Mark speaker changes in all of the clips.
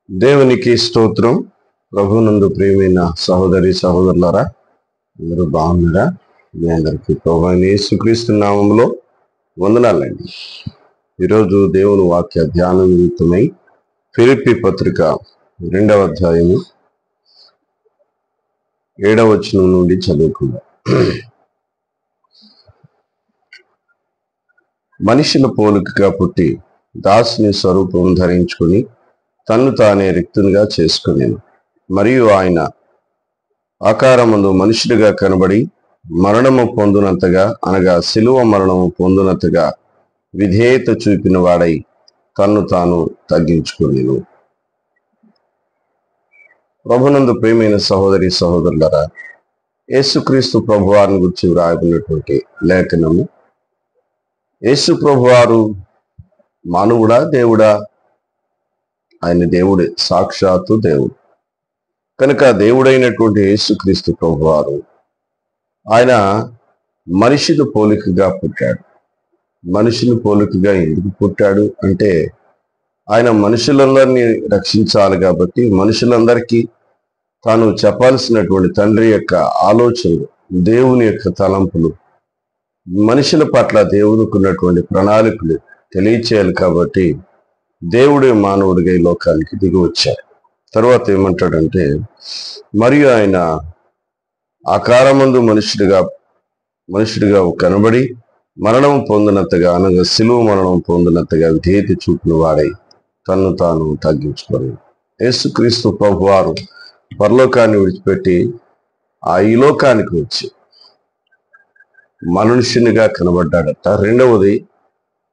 Speaker 1: దేవునికి స్తోత్రం. ప్రభునందు ప్రియమైన సహోదరి సహోదరులారా, అందరూ బాగున్నారా? మీ అందరికీ ప్రభువైన యేసుక్రీస్తు నామములో వందనాలండి. ఈరోజు దేవుని వాక్య ధ్యాన నిమిత్తమై ఫిలిప్పీ పత్రిక 2వ అధ్యాయము 7వ వచనం నుండి చదువుకుందాం. మనుషుల పోలికగా పుట్టి దాసుని స్వరూపం ధరించుకుని తన్ను తానే రిక్తునిగా చేసుకునేను. మరియు ఆయన ఆకారమందు మనుషుడిగా కనబడి మరణము పొందునంతగా, అనగా శిలువ మరణము పొందునంతగా విధేయత చూపిన వాడై తన్ను తాను తగ్గించుకునేను. ప్రభునందు ప్రియమైన సహోదరి సహోదరులారా, యేసుక్రీస్తు ప్రభువారిని గురించి వ్రాయబడినటువంటి లేఖనము, యేసు ప్రభువారు మానవుడా దేవుడా? ఆయన దేవుడే, సాక్షాత్తు దేవుడు. కనుక దేవుడైనటువంటి యేసుక్రీస్తు ప్రభువారు ఆయన మనిషిని పోలికగా పుట్టాడు. మనిషిని పోలికగా ఎందుకు పుట్టాడు అంటే, ఆయన మనుషులందరినీ రక్షించాలి కాబట్టి, మనుషులందరికీ తాను చెప్పాల్సినటువంటి తండ్రి యొక్క ఆలోచనలు, దేవుని యొక్క తలంపులు, మనుషుల పట్ల దేవునికి ఉన్నటువంటి ప్రణాళికలు తెలియచేయాలి కాబట్టి దేవుడే మానవుడిగా ఈ లోకానికి దిగి వచ్చారు. తర్వాత ఏమంటాడంటే, మరియు ఆయన ఆకారమందు మనుషుడిగా కనబడి మరణం పొందినంతగా, అనగా శిలువ మరణం పొందినంతగా విధేయత చూపిన వాడై తన్ను తాను తగ్గించుకొని, యేసుక్రీస్తు ప్రభువారు పరలోకాన్ని విడిచిపెట్టి ఈ లోకానికి వచ్చి మనుష్యునిగా కనబడ్డాడట. రెండవది,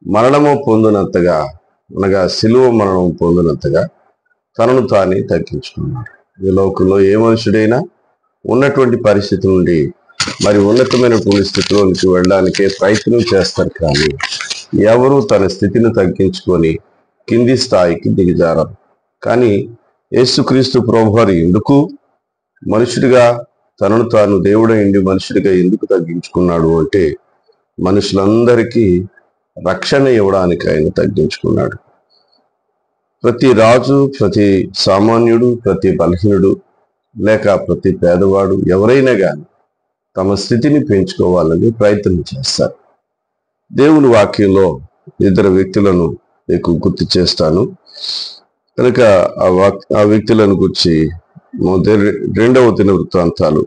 Speaker 1: మరణము పొందినంతగా, అనగా శిలువ మరణం పొందినంతగా తనను తానే తగ్గించుకున్నాడు. ఈ లోకంలో ఏ మనుషుడైనా ఉన్నటువంటి పరిస్థితి నుండి మరి ఉన్నతమైనటువంటి స్థితిలోనికి వెళ్ళడానికే ప్రయత్నం చేస్తారు, కానీ ఎవరు తన స్థితిని తగ్గించుకొని కింది స్థాయికి దిగజారరు. కానీ యేసుక్రీస్తు ప్రభువారు ఎందుకు మనుషుడిగా తనను తాను దేవుడైండి మనుషుడిగా ఎందుకు తగ్గించుకున్నాడు అంటే, మనుషులందరికీ రక్షణ ఇవ్వడానికి ఆయన తగ్గించుకున్నాడు. ప్రతి రాజు, ప్రతి సామాన్యుడు, ప్రతి బలహీనుడు, లేక ప్రతి పేదవాడు ఎవరైనా కానీ తమ స్థితిని పెంచుకోవాలని ప్రయత్నం చేస్తారు. దేవుని వాక్యంలో ఇద్దరు వ్యక్తులను మీకు గుర్తు చేస్తాను. కనుక ఆ వ్యక్తులను గురించి 2వ దినవృత్తాంతాలు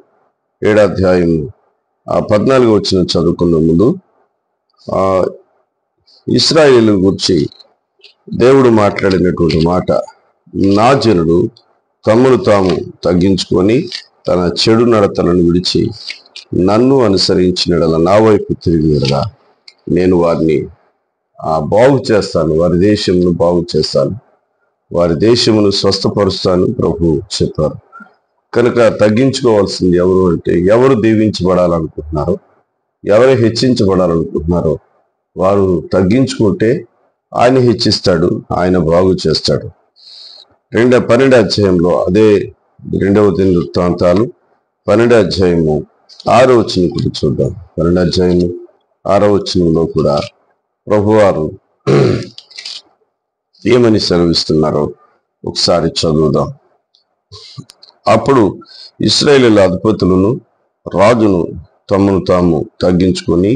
Speaker 1: 7వ అధ్యాయం 14వ వచనం చదువుకున్న ముందు, ఇశ్రాయేలు గురించి దేవుడు మాట్లాడినటువంటి మాట, నా జనుడు తమ్మును తాము తగ్గించుకొని తన చెడు నడతలను విడిచి నన్ను అనుసరించినడల, నా వైపు తిరిగినడలా నేను వారిని బాగు చేస్తాను, వారి దేశమును బాగు చేస్తాను, వారి దేశమును స్వస్థపరుస్తాను ప్రభు చెప్పారు. కనుక తగ్గించుకోవాల్సింది ఎవరు అంటే, ఎవరు దీవించబడాలనుకుంటున్నారో, ఎవరు హెచ్చించబడాలనుకుంటున్నారో వారు తగ్గించుకుంటే ఆయన హెచ్చిస్తాడు, ఆయన బాగు చేస్తాడు. 12వ అధ్యాయంలో, అదే 2వ దినవృత్తాంతాలు 12వ అధ్యాయము 6వ వచనం కూడా చూద్దాం. 12వ అధ్యాయము 6వ వచనంలో కూడా ప్రభువారు ఏమని సెలవిస్తున్నారో ఒకసారి చదువుదాం. అప్పుడు ఇశ్రాయేలీయుల అధిపతులను రాజును తమను తాము తగ్గించుకొని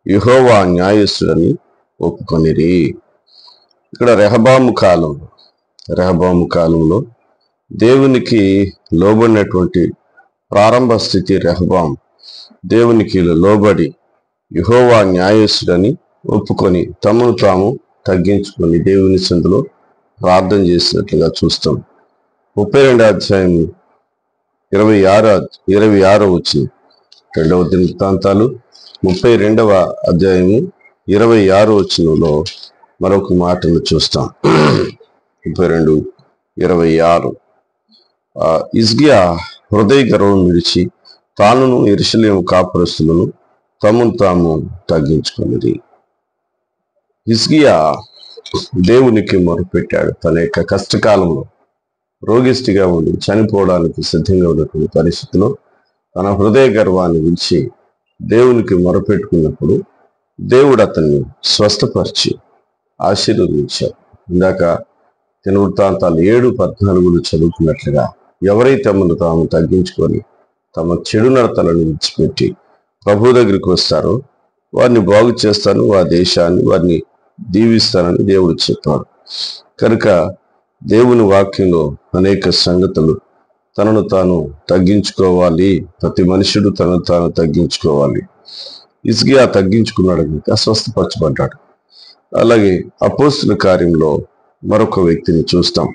Speaker 1: యెహోవా న్యాయస్థుడని ఒప్పుకొనిరి. ఇక్కడ రెహబాము కాలంలో దేవునికి లోబడినటువంటి ప్రారంభ స్థితి రెహబాము దేవునికి లోబడి యెహోవా న్యాయస్థుడని ఒప్పుకొని తమను తాము తగ్గించుకొని దేవుని సందులో ప్రార్థన చేసినట్లుగా చూస్తాం. 32వ అధ్యాయం 26వ వచనం, 2వ దినవృత్తాంతాలు 32వ అధ్యాయము 26వ వచనంలో మరొక మాటను చూస్తాం. 32:26, హిజ్కియా హృదయ గర్వం విడిచి తానును యెరూషలేము కాపురస్తులను తమను తాము తగ్గించుకున్నది. హిజ్కియా దేవునికి మొరపెట్టాడు. తన యొక్క కష్టకాలంలో రోగిష్టిగా ఉండి చనిపోవడానికి సిద్ధంగా ఉన్నటువంటి పరిస్థితిలో తన హృదయ గర్వాన్ని విడిచి దేవునికి మొరపెట్టుకున్నప్పుడు దేవుడు అతన్ని స్వస్థపరిచి ఆశీర్వదించాడు. ఇందాక దినవృత్తాంతాలు 7:14 చదువుకున్నట్లుగా ఎవరైతే తమను తాము తగ్గించుకొని తమ చెడు నడతలను విడిచిపెట్టి ప్రభు దగ్గరికి వస్తారో వారిని బాగు చేస్తాను, ఆ దేశాన్ని వారిని దీవిస్తానని దేవుడు చెప్పాడు. కనుక దేవుని వాక్యంలో అనేక సంగతులు తనను తాను తగ్గించుకోవాలి, ప్రతి మనుషుడు తనను తాను తగ్గించుకోవాలి. హిజ్కియా తగ్గించుకున్నాడు కనుక స్వస్థపరచబడ్డాడు. అలాగే అపోస్తుల కార్యంలో మరొక వ్యక్తిని చూస్తాం.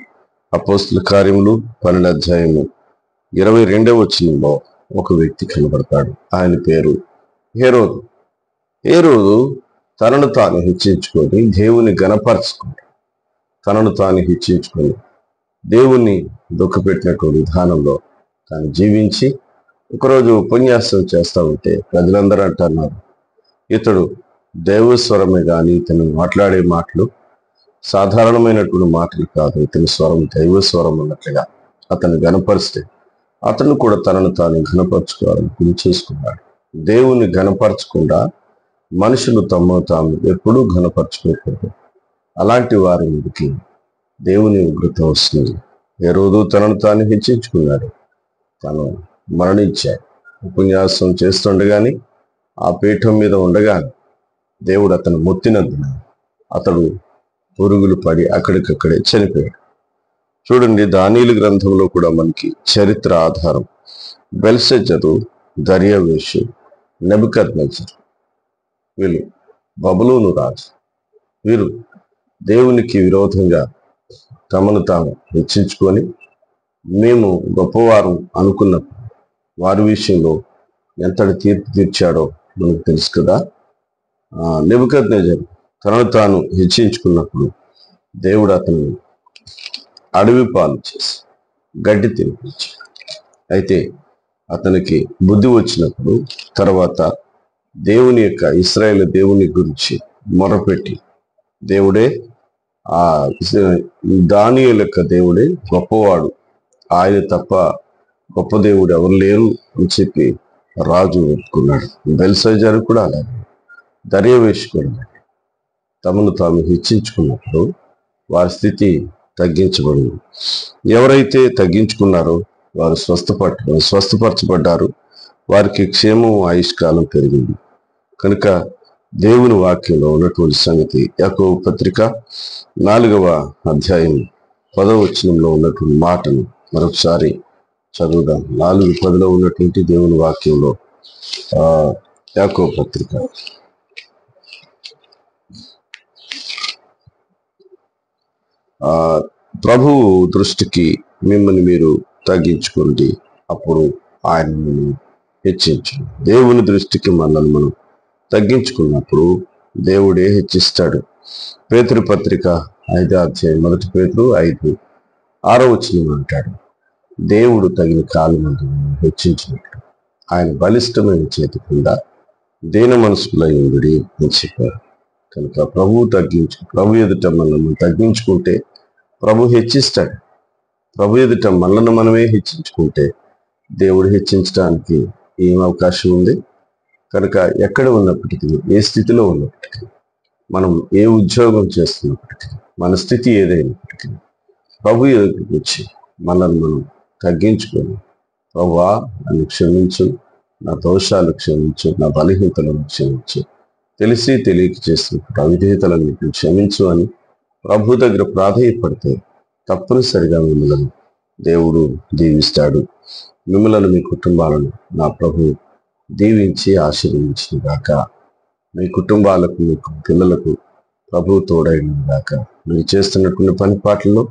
Speaker 1: అపోస్తుల కార్యములు 12వ అధ్యాయము 22వ వచనంలో ఒక వ్యక్తి కనబడతాడు. ఆయన పేరు హేరోదు. హేరోదు తనను తాను హెచ్చించుకొని దేవుని గణపరచుకుంటాడు. తనను తాను హెచ్చించుకొని దేవుణ్ణి దుఃఖపెట్టినటువంటి విధానంలో తాను జీవించి ఒకరోజు ఉపన్యాసం చేస్తా ఉంటే ప్రజలందరూ అంటున్నారు, ఇతడు దైవస్వరమే కానీ ఇతను మాట్లాడే మాటలు సాధారణమైనటువంటి మాటలు కాదు, ఇతని స్వరం దైవస్వరం అన్నట్లుగా అతను గణపరిస్తే అతను కూడా తనను తాను గణపరచుకోవాలని గురి చేసుకున్నాడు. దేవుని గణపరచకుండా మనుషులు తమ తాము ఎప్పుడూ గణపరచుకోకూడదు. అలాంటి వారి మీదకి దేవుని ఉగ్రత వస్తుంది. ఏ రోజు తనను తాను హెచ్చించుకున్నాడు, తను మరణించాడు. ఉపన్యాసం చేస్తుండగాని ఆ పీఠం మీద ఉండగానే దేవుడు అతను మొత్తినందున అతడు పురుగులు పడి అక్కడికక్కడే చనిపోయాడు. చూడండి, దానియేలు గ్రంథంలో కూడా మనకి చరిత్ర ఆధారం. బెల్షెచ్చరు, దర్యావేషు, నెబుకద్నెజరు, వీళ్ళు బబులోను రాజు. వీరు దేవునికి విరోధంగా తమను తాము హెచ్చించుకొని మేము గొప్పవారు అనుకున్నప్పుడు వారి విషయంలో ఎంతటి తీర్పు తీర్చాడో మనకు తెలుసు కదా. నెబుకద్నెజరు తనను తాను హెచ్చించుకున్నప్పుడు దేవుడు అతను అడవి పాలు చేసి గడ్డి తినిపించాడు. అయితే అతనికి బుద్ధి వచ్చినప్పుడు తర్వాత దేవుని యొక్క ఇశ్రాయేలు దేవుని గురించి మొరపెట్టి దేవుడే ఆ దానియేలు యొక్క దేవుడే గొప్పవాడు, ఆయన తప్ప గొప్ప దేవుడు ఎవరు లేరు అని చెప్పి రాజు ఒప్పుకున్నాడు. బెల్షెచ్చరు కూడా అలాగే, దర్యావేషు కూడా తమను తాము హెచ్చించుకున్నప్పుడు వారి స్థితి తగ్గించబడింది. ఎవరైతే తగ్గించుకున్నారో వారు స్వస్థపరచబడ్డారు. వారికి క్షేమం, ఆయుష్కాలం పెరిగింది. కనుక దేవుని వాక్యంలో ఉన్నటువంటి సంగతి యాకోబు పత్రిక 4వ అధ్యాయం 10వ వచనంలో ఉన్నటువంటి మాటను మరొకసారి చదువుదాం. 4:10 ఉన్నటువంటి దేవుని వాక్యంలో యాకోబు పత్రిక ప్రభువు దృష్టికి మిమ్మల్ని మీరు తగ్గించుకోండి, అప్పుడు ఆయన మిమ్మల్ని హెచ్చించు. దేవుని దృష్టికి మనల్ని మనం తగ్గించుకున్నప్పుడు దేవుడే హెచ్చిస్తాడు. పేతురు పత్రిక 5వ అధ్యాయం 1 పేతురు 5:6 వచనం అంటాడు, దేవుడు తగిన కాలమందు హెచ్చించినట్లు ఆయన బలిష్టమైన చేతి కింద దీన మనసుకులై ఉండి అని చెప్పారు. కనుక ప్రభు ఎదుట మనల్ని తగ్గించుకుంటే ప్రభు హెచ్చిస్తాడు. ప్రభు ఎదుట మనల్ని మనమే హెచ్చించుకుంటే దేవుడు హెచ్చించడానికి ఏం అవకాశం ఉంది? కనుక ఎక్కడ ఉన్నప్పటికీ, ఏ స్థితిలో ఉన్నప్పటికీ, మనం ఏ ఉద్యోగం చేస్తున్నప్పటికీ, మన స్థితి ఏదైనప్పటికీ ప్రభు ఎదుటికి వచ్చి మనల్ని మనం తగ్గించుకొని, ప్రభువా నన్ను క్షమించు, నా దోషాలు క్షమించు, నా బలహీనతలను క్షమించు, తెలిసి తెలియక చేస్తున్న అవిధేయతలను క్షమించు అని ప్రభు దగ్గర ప్రాధేయపడితే తప్పనిసరిగా మిమ్మల్ని దేవుడు దీవిస్తాడు. మిమ్మల్ని, మీ కుటుంబాలను నా ప్రభు దీవించి ఆశీర్వదించిన గాక. మీ కుటుంబాలకు, మీ పిల్లలకు ప్రభు తోడైన గాక. మీరు చేస్తున్నటువంటి పని పాటల్లో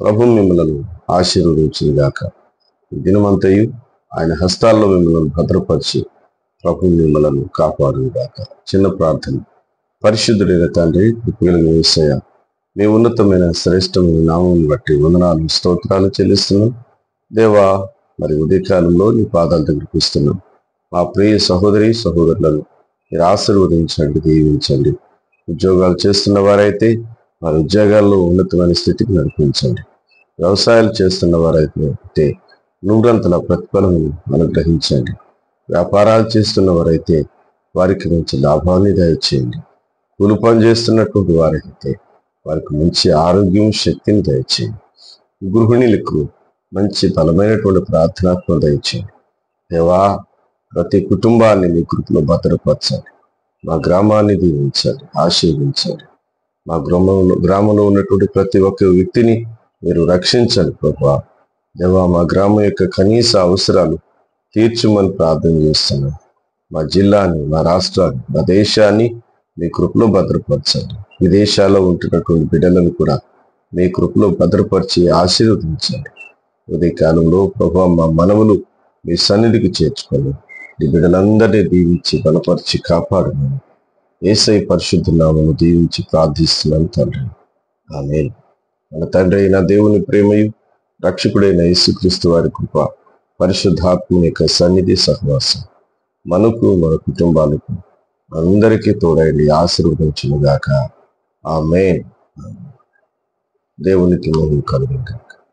Speaker 1: ప్రభు మిమ్మల్ని ఆశీర్వదించిన గాక. దినమంతయు ఆయన హస్తాల్లో మిమ్మల్ని భద్రపరిచి ప్రభు మిమ్మల్ని కాపాడును గాక. చిన్న ప్రార్థన. పరిశుద్ధుడైన తండ్రి, కృపగలిగిన యేసయ్య, మీ ఉన్నతమైన శ్రేష్టమైన నామం బట్టి వందనాలు, స్తోత్రాలు చెల్లిస్తున్నాం దేవా. మరి ఉదయకాలంలో నీ పాదాల దగ్గరికి వస్తున్నాం. మా ప్రియ సహోదరి సహోదరులను మీరు ఆశీర్వదించండి, దీవించండి. ఉద్యోగాలు చేస్తున్న వారైతే వారి ఉద్యోగాల్లో ఉన్నతమైన స్థితికి నడిపించండి. వ్యవసాయాలు చేస్తున్న వారైతే 100 ప్రతిఫలం అనుగ్రహించండి. వ్యాపారాలు చేస్తున్న వారైతే వారికి మంచి లాభాన్ని దయచేయండి. కూలి పని చేస్తున్నటువంటి వారైతే వారికి మంచి ఆరోగ్యం, శక్తిని దయచేయండి. గృహిణులకు మంచి బలమైనటువంటి ప్రార్థనాత్మ దయచేయండి. దేవా, ప్రతి కుటుంబాన్ని మీ కృపలో భద్రపరచండి. మా గ్రామాన్ని దీవించండి, ఆశీర్వించండి. మా గ్రామంలో ఉన్నటువంటి ప్రతి ఒక్క వ్యక్తిని మీరు రక్షించండి ప్రభువా. దేవా, మా గ్రామం యొక్క కనీస అవసరాలు తీర్చమని ప్రార్థన చేస్తున్నాం. మా జిల్లాని, మా రాష్ట్రాన్ని, మా దేశాన్ని మీ కృపలో భద్రపరచండి. విదేశాల్లో ఉంటున్నటువంటి బిడ్డలను కూడా మీ కృపలో భద్రపరిచి ఆశీర్వదించండి. ఉదయ కాలంలో ప్రభువా, మా మనవులు మీ సన్నిధికి చేర్చుకొని ఈ బిడ్డలందరినీ దీవించి బలపరిచి కాపాడమని యేసయ్య పరిశుద్ధ నామమున దీవించి ప్రార్థిస్తున్నాను తండ్రి. ఆమేన్. మన తండ్రి అయిన దేవుని ప్రేమయు రక్షకుడైన యేసుక్రీస్తు వారి కృప, పరిశుద్ధాత్మ యొక్క సన్నిధి సహవాసం మనకు, మన కుటుంబాలకు అందరికీ తోడైండి ఆశీర్వదించును గాక. ఆమేన్. దేవునికి మహిమ కలుగును గాక.